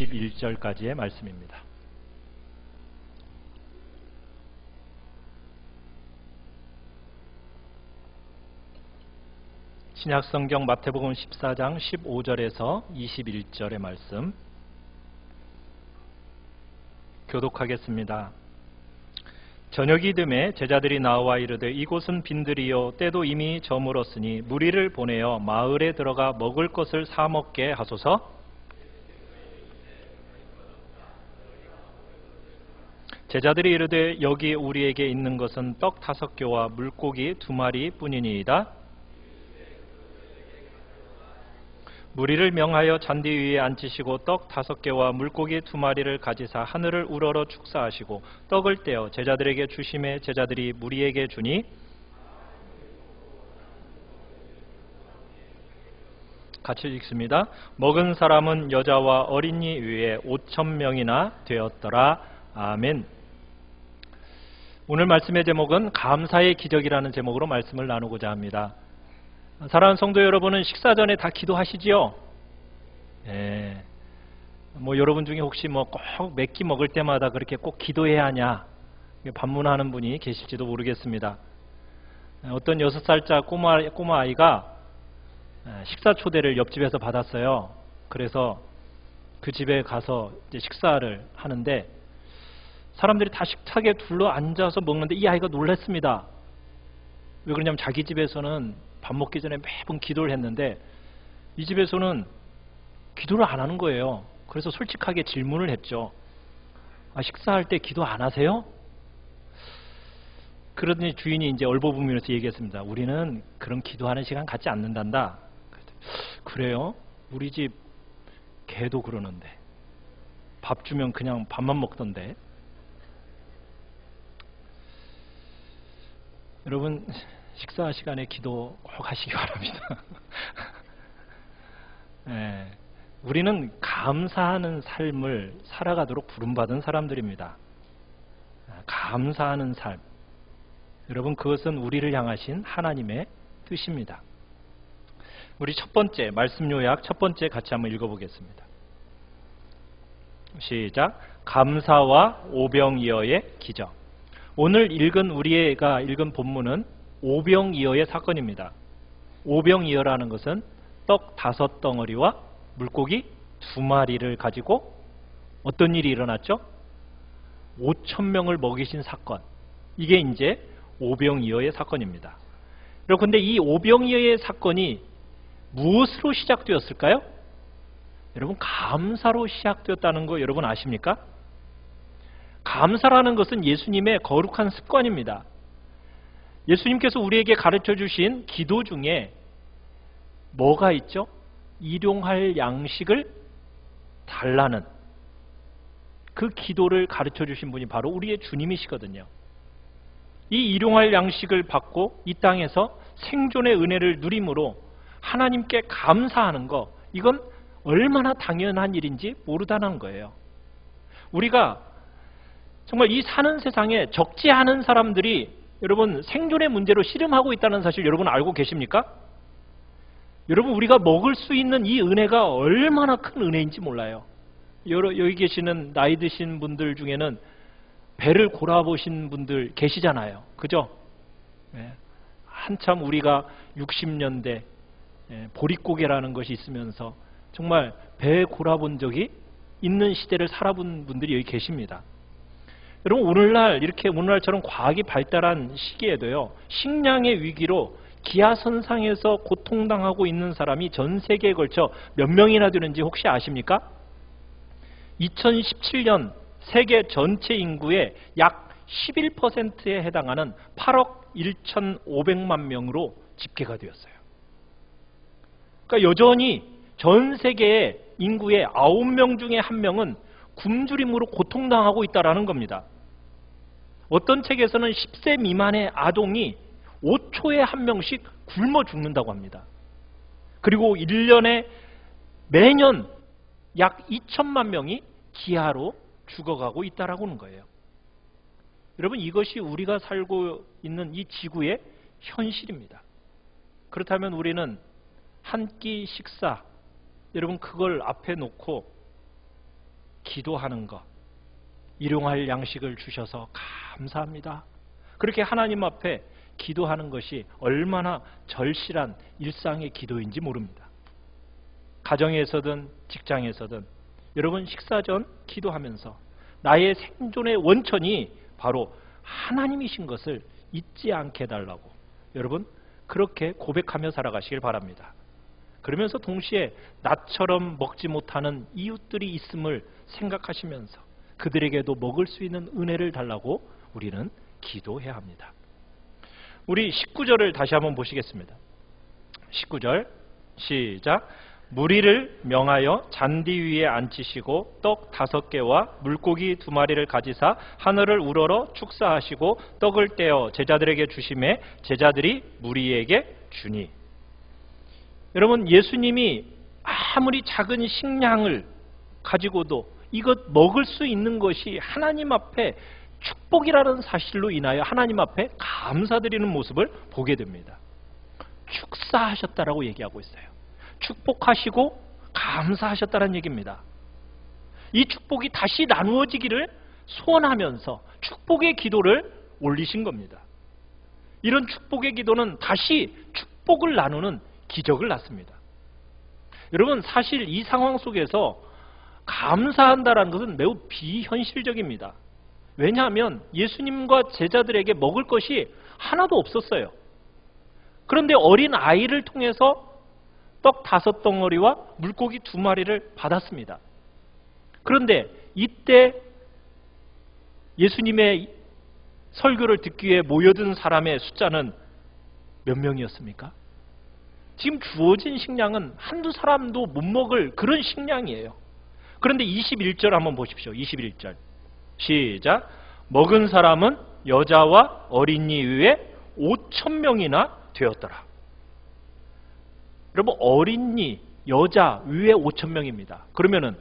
21절까지의 말씀입니다. 신약성경 마태복음 14장 15절에서 21절의 말씀 교독하겠습니다. 저녁이 듬에 제자들이 나와 이르되 이곳은 빈들이요 때도 이미 저물었으니 무리를 보내어 마을에 들어가 먹을 것을 사 먹게 하소서. 제자들이 이르되 여기 우리에게 있는 것은 떡 5개와 물고기 2마리 뿐이니이다. 무리를 명하여 잔디 위에 앉히시고 떡 5개와 물고기 2마리를 가지사 하늘을 우러러 축사하시고 떡을 떼어 제자들에게 주심에 제자들이 무리에게 주니 같이 읽습니다. 먹은 사람은 여자와 어린이 위에 5,000명이나 되었더라. 아멘. 오늘 말씀의 제목은 감사의 기적이라는 제목으로 말씀을 나누고자 합니다. 사랑하는 성도 여러분은 식사 전에 다 기도하시지요? 예. 여러분 중에 혹시 꼭 몇 끼 먹을 때마다 그렇게 꼭 기도해야 하냐 반문하는 분이 계실지도 모르겠습니다. 어떤 6살짜 꼬마 아이가 식사 초대를 옆집에서 받았어요. 그래서 그 집에 가서 이제 식사를 하는데 사람들이 다 식탁에 둘러 앉아서 먹는데 이 아이가 놀랐습니다. 왜 그러냐면 자기 집에서는 밥 먹기 전에 매번 기도를 했는데 이 집에서는 기도를 안 하는 거예요. 그래서 솔직하게 질문을 했죠. 식사할 때 기도 안 하세요? 그러더니 주인이 이제 얼버무리면서 얘기했습니다. 우리는 그런 기도하는 시간 갖지 않는단다. 그래요? 우리 집 개도 그러는데 밥 주면 그냥 밥만 먹던데. 여러분 식사 시간에 기도 꼭 하시기 바랍니다. 네, 우리는 감사하는 삶을 살아가도록 부름받은 사람들입니다. 감사하는 삶. 여러분 그것은 우리를 향하신 하나님의 뜻입니다. 우리 첫 번째 말씀 요약 첫 번째 같이 한번 읽어보겠습니다. 시작. 감사와 오병이어의 기적. 오늘 우리가 읽은 본문은 오병이어의 사건입니다. 오병이어라는 것은 떡 5덩어리와 물고기 2마리를 가지고 어떤 일이 일어났죠? 5,000명을 먹이신 사건. 이게 이제 오병이어의 사건입니다. 그런데 이 오병이어의 사건이 무엇으로 시작되었을까요? 여러분 감사로 시작되었다는 거 여러분 아십니까? 감사라는 것은 예수님의 거룩한 습관입니다. 예수님께서 우리에게 가르쳐 주신 기도 중에 뭐가 있죠? 일용할 양식을 달라는 그 기도를 가르쳐 주신 분이 바로 우리의 주님이시거든요. 이 일용할 양식을 받고 이 땅에서 생존의 은혜를 누림으로 하나님께 감사하는 거, 이건 얼마나 당연한 일인지 모르다는 거예요. 우리가 정말 이 사는 세상에 적지 않은 사람들이 여러분 생존의 문제로 씨름하고 있다는 사실 여러분 알고 계십니까? 여러분 우리가 먹을 수 있는 이 은혜가 얼마나 큰 은혜인지 몰라요. 여기 계시는 나이 드신 분들 중에는 배를 골아보신 분들 계시잖아요. 그죠? 한참 우리가 60년대 보릿고개라는 것이 있으면서 정말 배에 골아본 적이 있는 시대를 살아본 분들이 여기 계십니다. 여러분 오늘날처럼 과학이 발달한 시기에도요, 식량의 위기로 기아선상에서 고통당하고 있는 사람이 전 세계에 걸쳐 몇 명이나 되는지 혹시 아십니까? 2017년 세계 전체 인구의 약 11%에 해당하는 8억 1,500만 명으로 집계가 되었어요. 그러니까 여전히 전 세계의 인구의 9명 중에 1명은 굶주림으로 고통당하고 있다는 겁니다. 어떤 책에서는 10세 미만의 아동이 5초에 1명씩 굶어 죽는다고 합니다. 그리고 1년에 매년 약 2천만 명이 기아로 죽어가고 있다라고 하는 거예요. 여러분 이것이 우리가 살고 있는 이 지구의 현실입니다. 그렇다면 우리는 한 끼 식사, 여러분 그걸 앞에 놓고 기도하는 것, 일용할 양식을 주셔서 감사합니다. 그렇게 하나님 앞에 기도하는 것이 얼마나 절실한 일상의 기도인지 모릅니다. 가정에서든 직장에서든 여러분 식사 전 기도하면서 나의 생존의 원천이 바로 하나님이신 것을 잊지 않게 해달라고 여러분 그렇게 고백하며 살아가시길 바랍니다. 그러면서 동시에 나처럼 먹지 못하는 이웃들이 있음을 생각하시면서 그들에게도 먹을 수 있는 은혜를 달라고 우리는 기도해야 합니다. 우리 19절을 다시 한번 보시겠습니다. 19절 시작. 무리를 명하여 잔디 위에 앉히시고 떡 5개와 물고기 2마리를 가지사 하늘을 우러러 축사하시고 떡을 떼어 제자들에게 주심에 제자들이 무리에게 주니. 여러분 예수님이 아무리 작은 식량을 가지고도 이것 먹을 수 있는 것이 하나님 앞에 축복이라는 사실로 인하여 하나님 앞에 감사드리는 모습을 보게 됩니다. 축사하셨다라고 얘기하고 있어요. 축복하시고 감사하셨다는 얘기입니다. 이 축복이 다시 나누어지기를 소원하면서 축복의 기도를 올리신 겁니다. 이런 축복의 기도는 다시 축복을 나누는 기적을 낳습니다. 여러분 사실 이 상황 속에서 감사한다는 것은 매우 비현실적입니다. 왜냐하면 예수님과 제자들에게 먹을 것이 하나도 없었어요. 그런데 어린 아이를 통해서 떡 5덩어리와 물고기 2마리를 받았습니다. 그런데 이때 예수님의 설교를 듣기 위해 모여든 사람의 숫자는 몇 명이었습니까? 지금 주어진 식량은 한두 사람도 못 먹을 그런 식량이에요. 그런데 21절 한번 보십시오. 21절 시작. 먹은 사람은 여자와 어린이 외에 5,000명이나 되었더라. 여러분 어린이, 여자 위에 5,000명입니다. 그러면은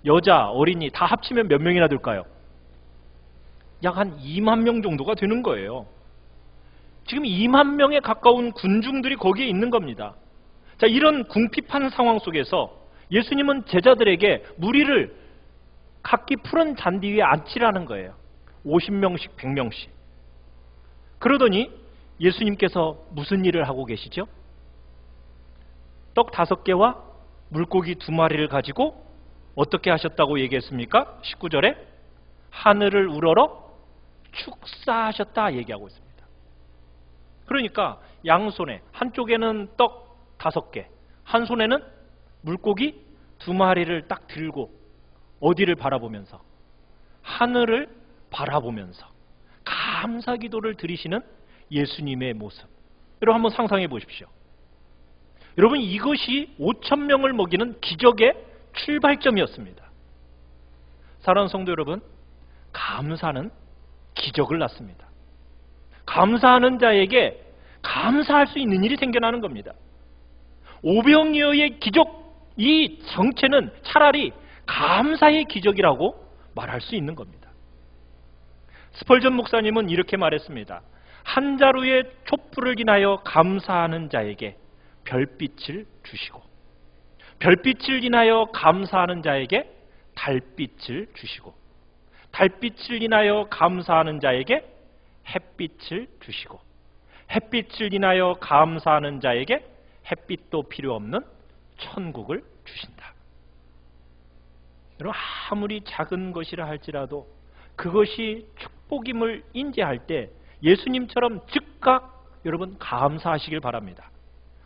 여자, 어린이 다 합치면 몇 명이나 될까요? 약 한 2만 명 정도가 되는 거예요. 지금 2만 명에 가까운 군중들이 거기에 있는 겁니다. 자, 이런 궁핍한 상황 속에서 예수님은 제자들에게 무리를 각기 푸른 잔디 위에 앉히라는 거예요. 50명씩 100명씩. 그러더니 예수님께서 무슨 일을 하고 계시죠? 떡 5개와 물고기 2마리를 가지고 어떻게 하셨다고 얘기했습니까? 19절에 하늘을 우러러 축사하셨다 얘기하고 있습니다. 그러니까 양손에 한쪽에는 떡 5개, 한 손에는 물고기 2마리를 딱 들고 어디를 바라보면서? 하늘을 바라보면서 감사 기도를 드리시는 예수님의 모습. 여러분 한번 상상해 보십시오. 여러분 이것이 5,000명을 먹이는 기적의 출발점이었습니다. 사랑하는 성도 여러분, 감사는 기적을 낳습니다. 감사하는 자에게 감사할 수 있는 일이 생겨나는 겁니다. 오병이어의 기적, 이 정체는 차라리 감사의 기적이라고 말할 수 있는 겁니다. 스펄전 목사님은 이렇게 말했습니다. 한 자루의 촛불을 인하여 감사하는 자에게 별빛을 주시고 별빛을 인하여 감사하는 자에게 달빛을 주시고 달빛을 인하여 감사하는 자에게 햇빛을 주시고 햇빛을 인하여 감사하는 자에게 햇빛도 필요 없는 천국을 주신다. 여러분 아무리 작은 것이라 할지라도 그것이 축복임을 인지할 때 예수님처럼 즉각 여러분 감사하시길 바랍니다.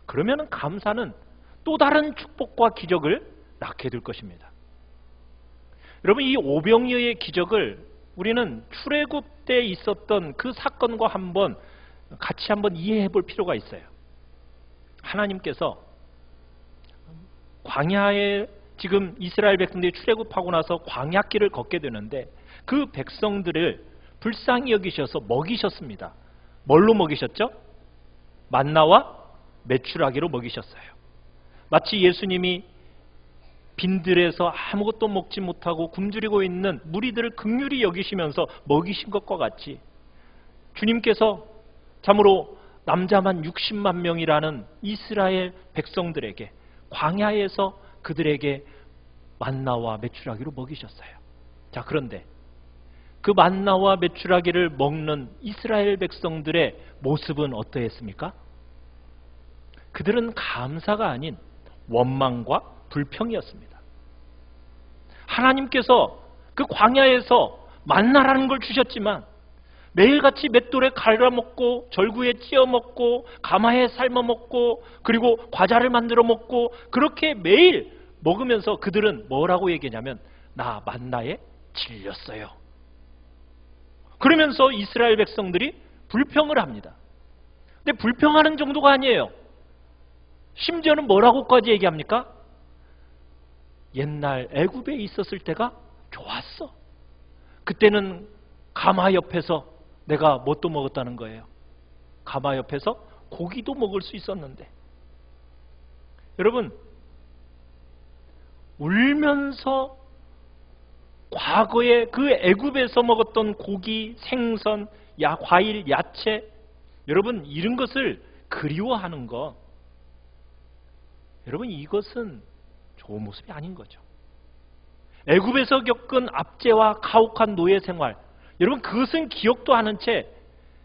그러면 감사는 또 다른 축복과 기적을 낳게 될 것입니다. 여러분 이 오병이어의 기적을 우리는 출애굽 때 있었던 그 사건과 같이 한번 이해해 볼 필요가 있어요. 하나님께서 광야에 지금 이스라엘 백성들이 출애굽하고 나서 광야길을 걷게 되는데 그 백성들을 불쌍히 여기셔서 먹이셨습니다. 뭘로 먹이셨죠? 만나와 메추라기로 먹이셨어요. 마치 예수님이 빈들에서 아무것도 먹지 못하고 굶주리고 있는 무리들을 긍휼히 여기시면서 먹이신 것과 같이 주님께서 참으로 남자만 60만 명이라는 이스라엘 백성들에게 광야에서 그들에게 만나와 메추라기로 먹이셨어요. 자, 그런데 그 만나와 메추라기를 먹는 이스라엘 백성들의 모습은 어떠했습니까? 그들은 감사가 아닌 원망과 불평이었습니다. 하나님께서 그 광야에서 만나라는 걸 주셨지만 매일같이 맷돌에 갈아먹고 절구에 찧어먹고 가마에 삶아먹고 그리고 과자를 만들어 먹고 그렇게 매일 먹으면서 그들은 뭐라고 얘기하냐면 나 만나에 질렸어요. 그러면서 이스라엘 백성들이 불평을 합니다. 근데 불평하는 정도가 아니에요. 심지어는 뭐라고까지 얘기합니까? 옛날 애굽에 있었을 때가 좋았어. 그때는 가마 옆에서 내가 뭣도 먹었다는 거예요. 가마 옆에서 고기도 먹을 수 있었는데. 여러분, 울면서 과거에 그 애굽에서 먹었던 고기, 생선, 과일, 야채, 여러분 이런 것을 그리워하는 거, 여러분 이것은 좋은 모습이 아닌 거죠. 애굽에서 겪은 압제와 가혹한 노예 생활, 여러분 그것은 기억도 하는 채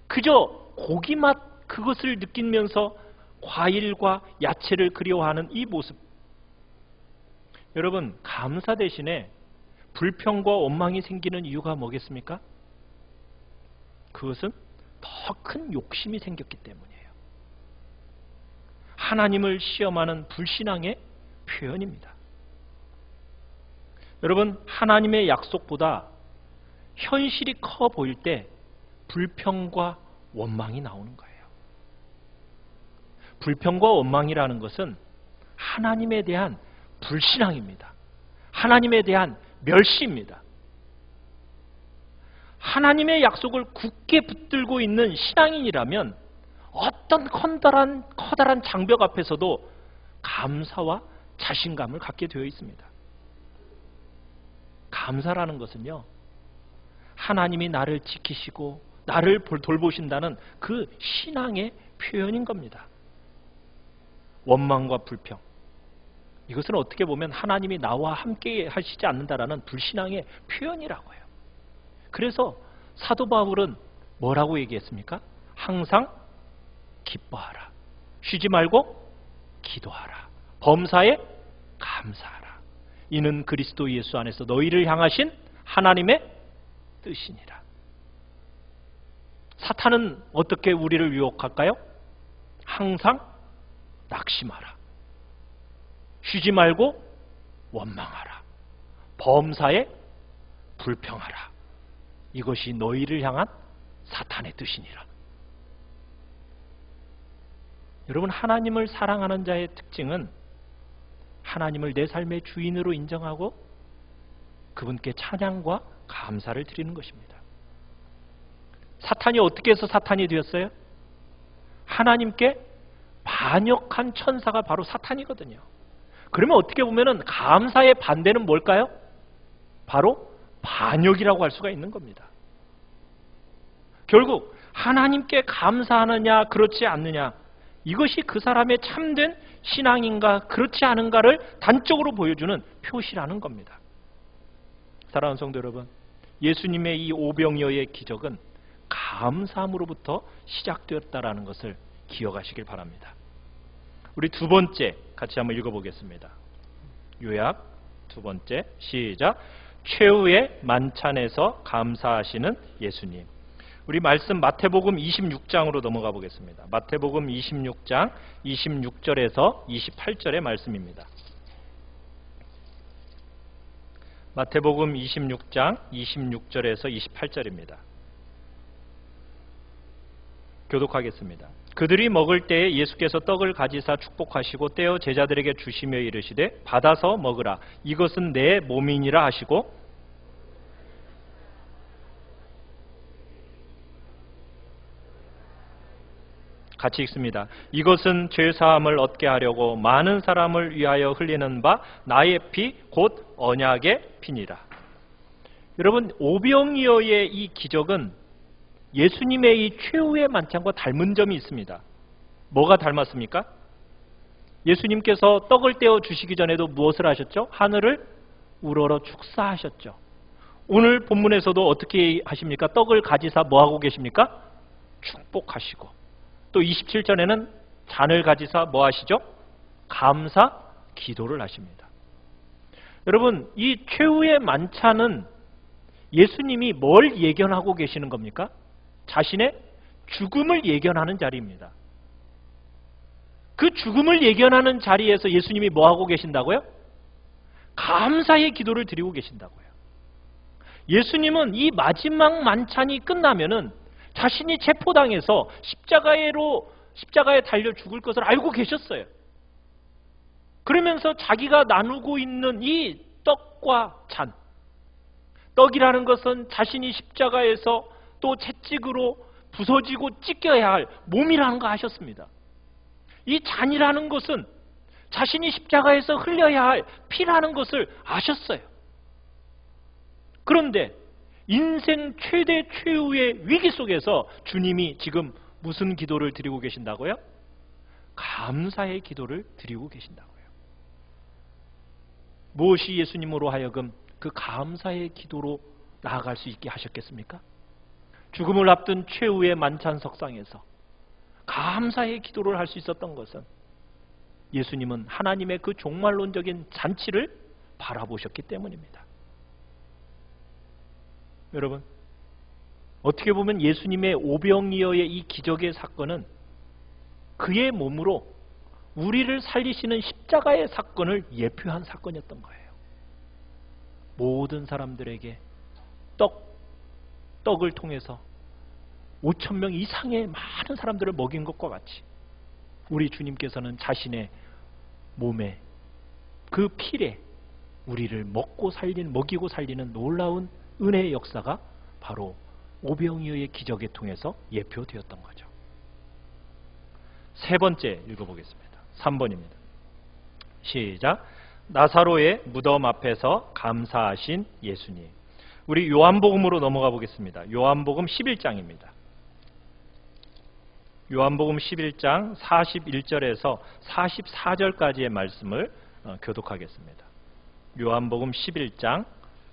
그저 고기 맛 그것을 느끼면서 과일과 야채를 그리워하는 이 모습, 여러분 감사 대신에 불평과 원망이 생기는 이유가 뭐겠습니까? 그것은 더 큰 욕심이 생겼기 때문이에요. 하나님을 시험하는 불신앙의 표현입니다. 여러분, 하나님의 약속보다 현실이 커 보일 때 불평과 원망이 나오는 거예요. 불평과 원망이라는 것은 하나님에 대한 불신앙입니다. 하나님에 대한 멸시입니다. 하나님의 약속을 굳게 붙들고 있는 신앙인이라면 어떤 커다란 장벽 앞에서도 감사와 자신감을 갖게 되어 있습니다. 감사라는 것은요, 하나님이 나를 지키시고 나를 돌보신다는 그 신앙의 표현인 겁니다. 원망과 불평, 이것은 어떻게 보면 하나님이 나와 함께 하시지 않는다라는 불신앙의 표현이라고 해요. 그래서 사도 바울은 뭐라고 얘기했습니까? 항상 기뻐하라. 쉬지 말고 기도하라. 범사에 감사하라. 이는 그리스도 예수 안에서 너희를 향하신 하나님의 뜻이니라. 사탄은 어떻게 우리를 유혹할까요? 항상 낙심하라. 쉬지 말고 원망하라. 범사에 불평하라. 이것이 너희를 향한 사탄의 뜻이니라. 여러분, 하나님을 사랑하는 자의 특징은 하나님을 내 삶의 주인으로 인정하고 그분께 찬양과 감사를 드리는 것입니다. 사탄이 어떻게 해서 사탄이 되었어요? 하나님께 반역한 천사가 바로 사탄이거든요. 그러면 어떻게 보면 감사의 반대는 뭘까요? 바로 반역이라고 할 수가 있는 겁니다. 결국 하나님께 감사하느냐 그렇지 않느냐, 이것이 그 사람의 참된 신앙인가 그렇지 않은가를 단적으로 보여주는 표시라는 겁니다. 사랑하는 성도 여러분, 예수님의 이 오병이어의 기적은 감사함으로부터 시작되었다라는 것을 기억하시길 바랍니다. 우리 두 번째 같이 한번 읽어보겠습니다. 요약 두 번째, 시작. 최후의 만찬에서 감사하시는 예수님. 우리 말씀 마태복음 26장으로 넘어가 보겠습니다. 마태복음 26장 26절에서 28절의 말씀입니다. 마태복음 26장 26절에서 28절입니다. 교독하겠습니다. 그들이 먹을 때에 예수께서 떡을 가지사 축복하시고 떼어 제자들에게 주시며 이르시되 받아서 먹으라. 이것은 내 몸이니라 하시고 같이 읽습니다. 이것은 죄사함을 얻게 하려고 많은 사람을 위하여 흘리는 바 나의 피 곧 언약의 피니라. 여러분, 오병이어의 이 기적은 예수님의 이 최후의 만찬과 닮은 점이 있습니다. 뭐가 닮았습니까? 예수님께서 떡을 떼어 주시기 전에도 무엇을 하셨죠? 하늘을 우러러 축사하셨죠. 오늘 본문에서도 어떻게 하십니까? 떡을 가지사 뭐 하고 계십니까? 축복하시고, 또 27절에는 잔을 가지사 뭐 하시죠? 감사 기도를 하십니다. 여러분, 이 최후의 만찬은 예수님이 뭘 예견하고 계시는 겁니까? 자신의 죽음을 예견하는 자리입니다. 그 죽음을 예견하는 자리에서 예수님이 뭐 하고 계신다고요? 감사의 기도를 드리고 계신다고요. 예수님은 이 마지막 만찬이 끝나면은 자신이 체포당해서 십자가에 달려 죽을 것을 알고 계셨어요. 그러면서 자기가 나누고 있는 이 떡과 잔, 떡이라는 것은 자신이 십자가에서 또 채찍으로 부서지고 찢겨야 할 몸이라는 거 아셨습니다. 이 잔이라는 것은 자신이 십자가에서 흘려야 할 피라는 것을 아셨어요. 그런데 인생 최대 최후의 위기 속에서 주님이 지금 무슨 기도를 드리고 계신다고요? 감사의 기도를 드리고 계신다고요. 무엇이 예수님으로 하여금 그 감사의 기도로 나아갈 수 있게 하셨겠습니까? 죽음을 앞둔 최후의 만찬석상에서 감사의 기도를 할 수 있었던 것은 예수님은 하나님의 그 종말론적인 잔치를 바라보셨기 때문입니다. 여러분, 어떻게 보면 예수님의 오병이어의 이 기적의 사건은 그의 몸으로 우리를 살리시는 십자가의 사건을 예표한 사건이었던 거예요. 모든 사람들에게 떡을 통해서 5,000명 이상의 많은 사람들을 먹인 것과 같이 우리 주님께서는 자신의 몸에 그 피에 우리를 먹이고 살리는 놀라운 은혜의 역사가 바로 오병이어의 기적에 통해서 예표되었던 거죠. 세 번째 읽어보겠습니다. 3번입니다. 시작. 나사로의 무덤 앞에서 감사하신 예수님. 우리 요한복음으로 넘어가 보겠습니다. 요한복음 11장입니다. 요한복음 11장 41절에서 44절까지의 말씀을 교독하겠습니다. 요한복음 11장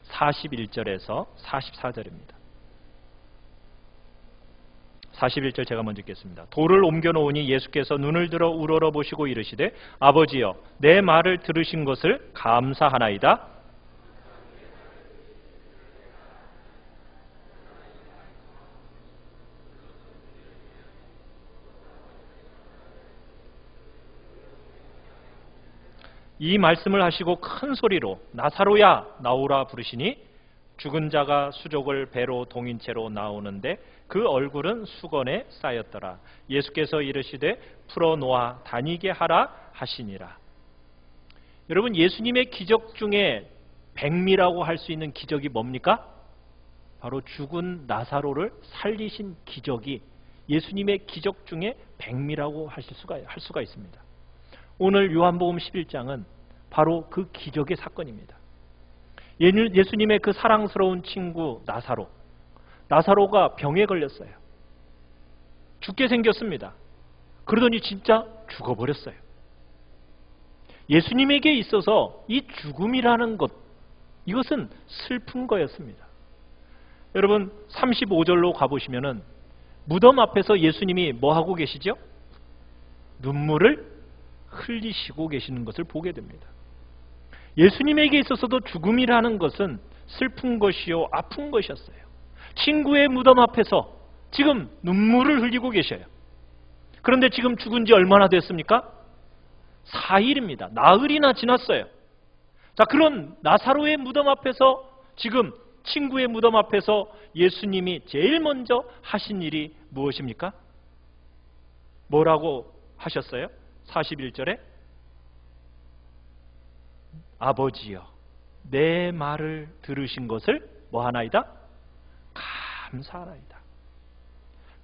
41절에서 44절입니다. 41절 제가 먼저 읽겠습니다. 돌을 옮겨 놓으니 예수께서 눈을 들어 우러러 보시고 이르시되 아버지여 내 말을 들으신 것을 감사하나이다. 이 말씀을 하시고 큰 소리로 나사로야 나오라 부르시니 죽은 자가 수족을 배로 동인 채로 나오는데 그 얼굴은 수건에 쌓였더라. 예수께서 이르시되 풀어놓아 다니게 하라 하시니라. 여러분, 예수님의 기적 중에 백미라고 할 수 있는 기적이 뭡니까? 바로 죽은 나사로를 살리신 기적이 예수님의 기적 중에 백미라고 할 수가 있습니다. 오늘 요한복음 11장은 바로 그 기적의 사건입니다. 예수님의 그 사랑스러운 친구 나사로가 병에 걸렸어요. 죽게 생겼습니다. 그러더니 진짜 죽어버렸어요. 예수님에게 있어서 이 죽음이라는 것, 이것은 슬픈 거였습니다. 여러분, 35절로 가보시면은 무덤 앞에서 예수님이 뭐 하고 계시죠? 눈물을 흘리시고 계시는 것을 보게 됩니다. 예수님에게 있어서도 죽음이라는 것은 슬픈 것이요 아픈 것이었어요. 친구의 무덤 앞에서 지금 눈물을 흘리고 계셔요. 그런데 지금 죽은 지 얼마나 됐습니까? 4일입니다. 나흘이나 지났어요. 자, 그런 나사로의 무덤 앞에서 지금 친구의 무덤 앞에서 예수님이 제일 먼저 하신 일이 무엇입니까? 뭐라고 하셨어요? 41절에 아버지여 내 말을 들으신 것을 뭐하나이다? 감사하나이다.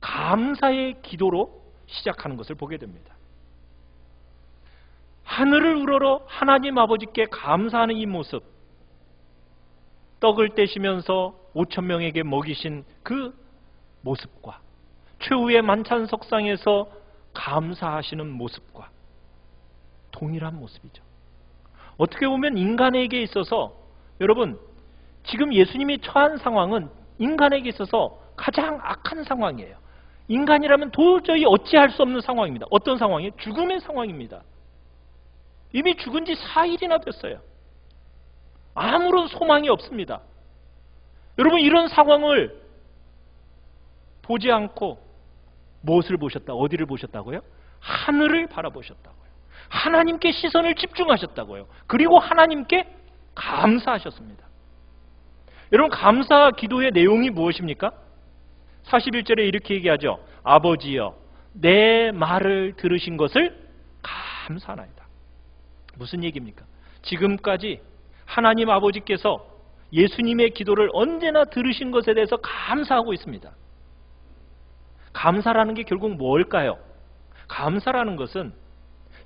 감사의 기도로 시작하는 것을 보게 됩니다. 하늘을 우러러 하나님 아버지께 감사하는 이 모습, 떡을 떼시면서 5,000명에게 먹이신 그 모습과 최후의 만찬석상에서 감사하시는 모습과 동일한 모습이죠. 어떻게 보면 인간에게 있어서 여러분, 지금 예수님이 처한 상황은 인간에게 있어서 가장 악한 상황이에요. 인간이라면 도저히 어찌할 수 없는 상황입니다. 어떤 상황이에요? 죽음의 상황입니다. 이미 죽은 지 4일이나 됐어요. 아무런 소망이 없습니다. 여러분, 이런 상황을 보지 않고 무엇을 보셨다? 어디를 보셨다고요? 하늘을 바라보셨다고요. 하나님께 시선을 집중하셨다고요. 그리고 하나님께 감사하셨습니다. 여러분, 감사 기도의 내용이 무엇입니까? 41절에 이렇게 얘기하죠. 아버지여, 내 말을 들으신 것을 감사하나이다. 무슨 얘기입니까? 지금까지 하나님 아버지께서 예수님의 기도를 언제나 들으신 것에 대해서 감사하고 있습니다. 감사라는 게 결국 뭘까요? 감사라는 것은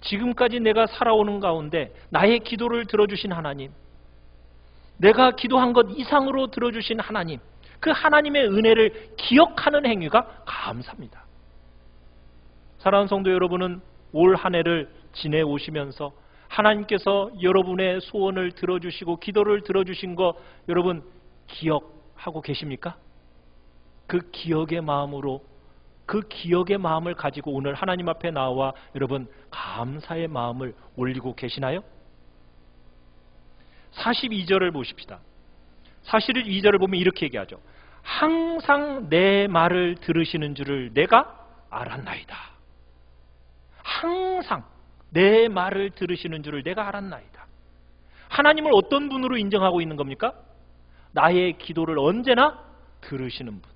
지금까지 내가 살아오는 가운데 나의 기도를 들어주신 하나님, 내가 기도한 것 이상으로 들어주신 하나님, 그 하나님의 은혜를 기억하는 행위가 감사입니다. 사랑하는 성도 여러분은 올 한 해를 지내오시면서 하나님께서 여러분의 소원을 들어주시고 기도를 들어주신 거 여러분 기억하고 계십니까? 그 기억의 마음으로, 그 기억의 마음을 가지고 오늘 하나님 앞에 나와 여러분 감사의 마음을 올리고 계시나요? 42절을 보십시다. 42절을 보면 이렇게 얘기하죠. 항상 내 말을 들으시는 줄을 내가 알았나이다. 항상 내 말을 들으시는 줄을 내가 알았나이다. 하나님을 어떤 분으로 인정하고 있는 겁니까? 나의 기도를 언제나 들으시는 분.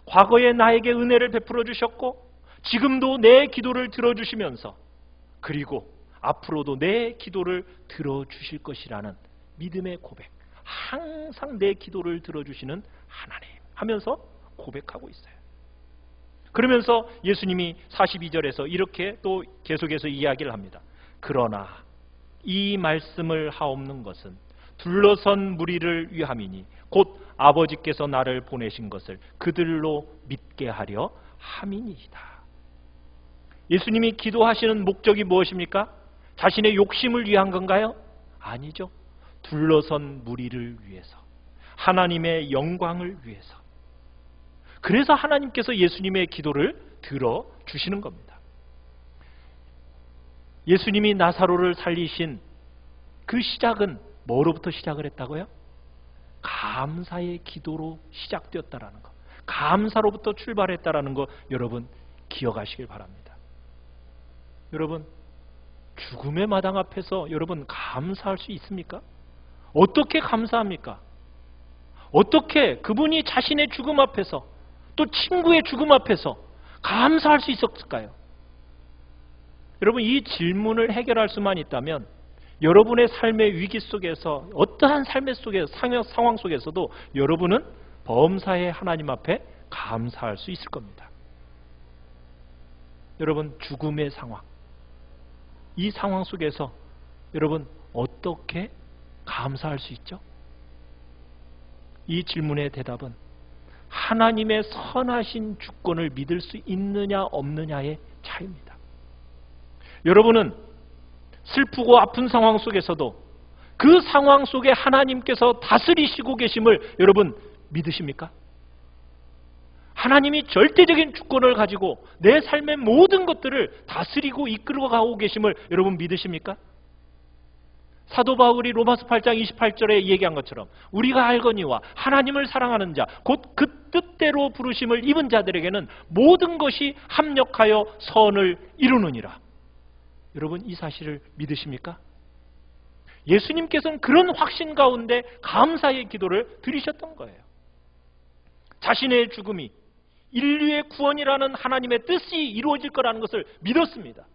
과거에 나에게 은혜를 베풀어 주셨고 지금도 내 기도를 들어주시면서 그리고 앞으로도 내 기도를 들어주실 것이라는 믿음의 고백. 항상 내 기도를 들어주시는 하나님 하면서 고백하고 있어요. 그러면서 예수님이 42절에서 이렇게 또 계속해서 이야기를 합니다. 그러나 이 말씀을 하옵는 것은 둘러선 무리를 위함이니 곧 아버지께서 나를 보내신 것을 그들로 믿게 하려 함이니이다. 예수님이 기도하시는 목적이 무엇입니까? 자신의 욕심을 위한 건가요? 아니죠. 둘러선 무리를 위해서, 하나님의 영광을 위해서. 그래서 하나님께서 예수님의 기도를 들어주시는 겁니다. 예수님이 나사로를 살리신 그 시작은 뭐로부터 시작을 했다고요? 감사의 기도로 시작되었다라는 것, 감사로부터 출발했다라는 것 여러분 기억하시길 바랍니다. 여러분, 죽음의 마당 앞에서 여러분 감사할 수 있습니까? 어떻게 감사합니까? 어떻게 그분이 자신의 죽음 앞에서 또 친구의 죽음 앞에서 감사할 수 있었을까요? 여러분, 이 질문을 해결할 수만 있다면 여러분의 삶의 위기 속에서 어떠한 삶의 상황 속에서도 여러분은 범사의 하나님 앞에 감사할 수 있을 겁니다. 여러분, 죽음의 상황, 이 상황 속에서 여러분 어떻게 감사할 수 있죠? 이 질문의 대답은 하나님의 선하신 주권을 믿을 수 있느냐 없느냐의 차이입니다. 여러분은 슬프고 아픈 상황 속에서도 그 상황 속에 하나님께서 다스리시고 계심을 여러분 믿으십니까? 하나님이 절대적인 주권을 가지고 내 삶의 모든 것들을 다스리고 이끌어가고 계심을 여러분 믿으십니까? 사도 바울이 로마서 8장 28절에 얘기한 것처럼 우리가 알거니와 하나님을 사랑하는 자 곧 그 뜻대로 부르심을 입은 자들에게는 모든 것이 합력하여 선을 이루느니라. 여러분, 이 사실을 믿으십니까? 예수님께서는 그런 확신 가운데 감사의 기도를 드리셨던 거예요. 자신의 죽음이 인류의 구원이라는 하나님의 뜻이 이루어질 거라는 것을 믿었습니다.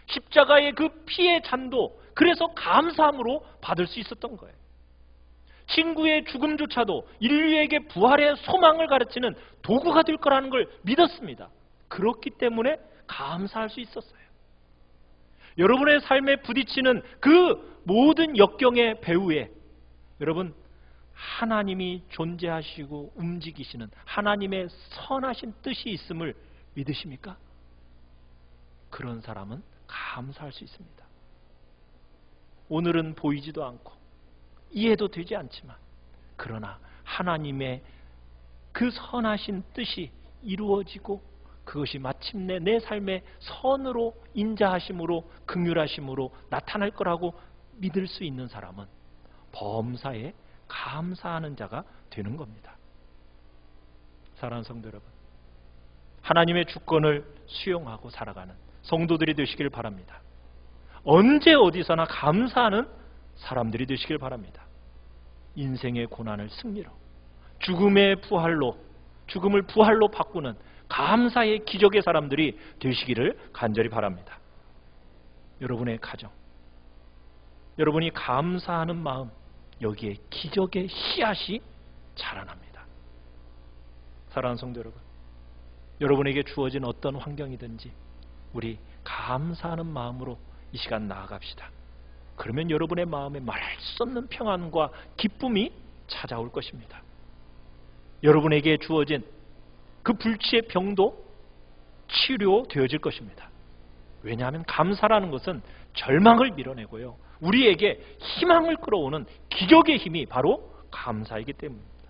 십자가의 그 피의 잔도 그래서 감사함으로 받을 수 있었던 거예요. 친구의 죽음조차도 인류에게 부활의 소망을 가르치는 도구가 될 거라는 걸 믿었습니다. 그렇기 때문에 감사할 수 있었어요. 여러분의 삶에 부딪히는 그 모든 역경의 배후에 여러분 하나님이 존재하시고 움직이시는 하나님의 선하신 뜻이 있음을 믿으십니까? 그런 사람은 감사할 수 있습니다. 오늘은 보이지도 않고 이해도 되지 않지만 그러나 하나님의 그 선하신 뜻이 이루어지고 그것이 마침내 내 삶의 선으로 인자하심으로 긍휼하심으로 나타날 거라고 믿을 수 있는 사람은 범사에 감사하는 자가 되는 겁니다. 사랑하는 성도 여러분, 하나님의 주권을 수용하고 살아가는 성도들이 되시길 바랍니다. 언제 어디서나 감사하는 사람들이 되시길 바랍니다. 인생의 고난을 승리로, 죽음을 부활로 바꾸는 감사의 기적의 사람들이 되시기를 간절히 바랍니다. 여러분의 가정, 여러분이 감사하는 마음, 여기에 기적의 씨앗이 자라납니다. 사랑하는 성도 여러분, 여러분에게 주어진 어떤 환경이든지 우리 감사하는 마음으로 이 시간 나아갑시다. 그러면 여러분의 마음에 말할 수 없는 평안과 기쁨이 찾아올 것입니다. 여러분에게 주어진 그 불치의 병도 치료되어질 것입니다. 왜냐하면 감사라는 것은 절망을 밀어내고요, 우리에게 희망을 끌어오는 기적의 힘이 바로 감사이기 때문입니다.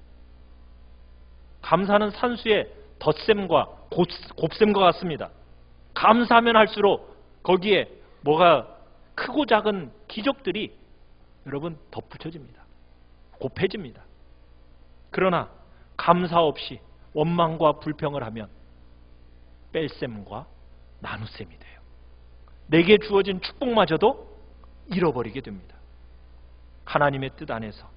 감사는 산수의 덧셈과 곱셈과 같습니다. 감사하면 할수록 거기에 뭐가 크고 작은 기적들이 여러분 덧붙여집니다. 곱해집니다. 그러나 감사 없이 원망과 불평을 하면 뺄셈과 나눗셈이 돼요. 내게 주어진 축복마저도 잃어버리게 됩니다. 하나님의 뜻 안에서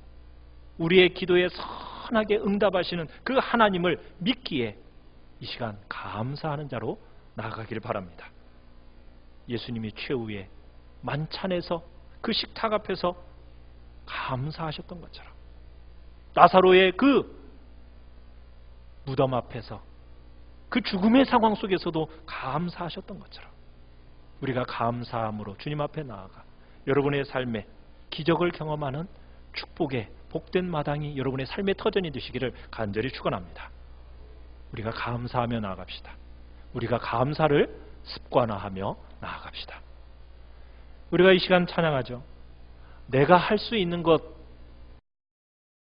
우리의 기도에 선하게 응답하시는 그 하나님을 믿기에 이 시간 감사하는 자로 나아가기를 바랍니다. 예수님이 최후의 만찬에서 그 식탁 앞에서 감사하셨던 것처럼, 나사로의 그 무덤 앞에서 그 죽음의 상황 속에서도 감사하셨던 것처럼 우리가 감사함으로 주님 앞에 나아가 여러분의 삶에 기적을 경험하는 축복의 복된 마당이 여러분의 삶의 터전이 되시기를 간절히 축원합니다. 우리가 감사하며 나아갑시다. 우리가 감사를 습관화하며 나아갑시다. 우리가 이 시간 찬양하죠. 내가 할 수 있는 것